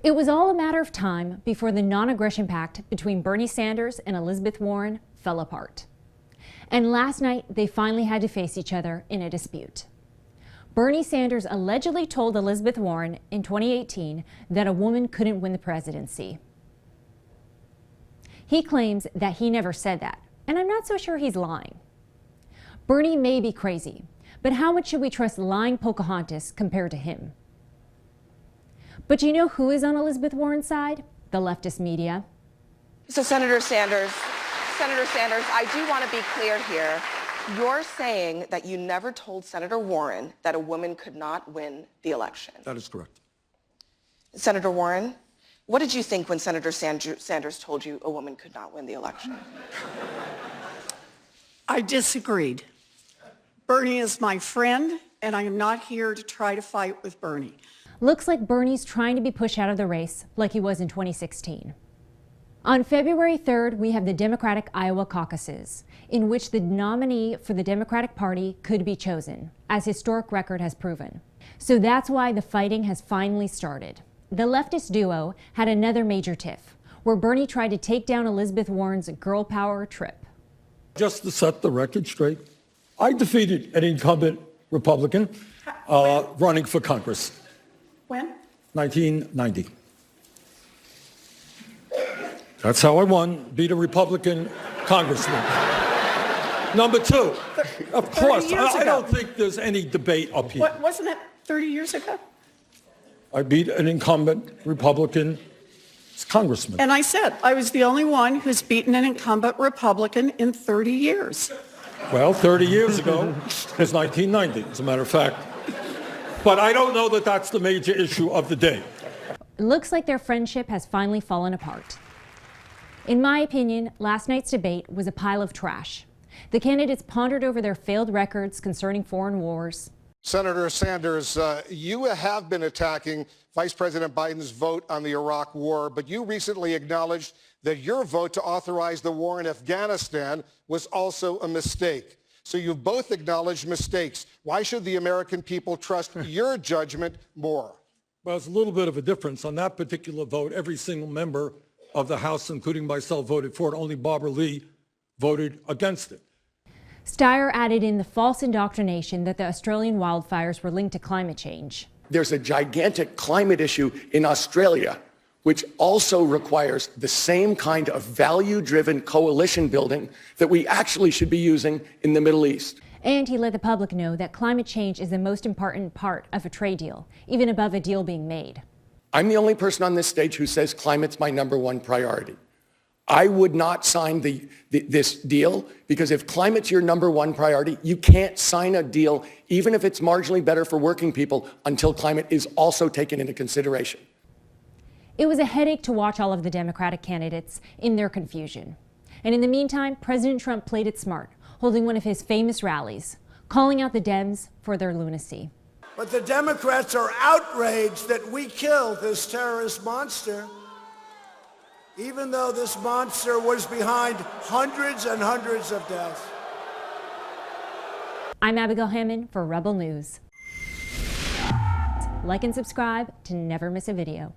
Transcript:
It was all a matter of time before the non-aggression pact between Bernie Sanders and Elizabeth Warren fell apart. And last night, they finally had to face each other in a dispute. Bernie Sanders allegedly told Elizabeth Warren in 2018 that a woman couldn't win the presidency. He claims that he never said that, and I'm not so sure he's lying. Bernie may be crazy, but how much should we trust lying Pocahontas compared to him? But you know who is on Elizabeth Warren's side? The leftist media. So Senator Sanders, I do want to be clear here. You're saying that you never told Senator Warren that a woman could not win the election. That is correct. Senator Warren, what did you think when Senator Sanders told you a woman could not win the election? I disagreed. Bernie is my friend, and I am not here to try to fight with Bernie. Looks like Bernie's trying to be pushed out of the race like he was in 2016. On February 3rd, we have the Democratic Iowa caucuses, in which the nominee for the Democratic Party could be chosen, as historic record has proven. So that's why the fighting has finally started. The leftist duo had another major tiff, where Bernie tried to take down Elizabeth Warren's girl power trip. Just to set the record straight, I defeated an incumbent Republican running for Congress. When? 1990. That's how I won, beat a Republican congressman. Number two, of course, I don't think there's any debate up here. Wasn't it 30 years ago? I beat an incumbent Republican congressman. And I said I was the only one who's beaten an incumbent Republican in 30 years. Well, 30 years ago is 1990, as a matter of fact. But I don't know that that's the major issue of the day. It looks like their friendship has finally fallen apart. In my opinion, last night's debate was a pile of trash. The candidates pondered over their failed records concerning foreign wars. Senator Sanders, you have been attacking Vice President Biden's vote on the Iraq war, but you recently acknowledged that your vote to authorize the war in Afghanistan was also a mistake. So you've both acknowledged mistakes. Why should the American people trust your judgment more? Well, it's a little bit of a difference. On that particular vote, every single member of the House, including myself, voted for it. Only Barbara Lee voted against it. Steyer added in the false indoctrination that the Australian wildfires were linked to climate change. There's a gigantic climate issue in Australia, which also requires the same kind of value-driven coalition building that we actually should be using in the Middle East. And he let the public know that climate change is the most important part of a trade deal, even above a deal being made. I'm the only person on this stage who says climate's my #1 priority. I would not sign this deal because if climate's your #1 priority, you can't sign a deal, even if it's marginally better for working people, until climate is also taken into consideration. It was a headache to watch all of the Democratic candidates in their confusion. And in the meantime, President Trump played it smart, holding one of his famous rallies, calling out the Dems for their lunacy. But the Democrats are outraged that we killed this terrorist monster, even though this monster was behind hundreds and hundreds of deaths. I'm Abagail Hamman for Rebel News. Like and subscribe to never miss a video.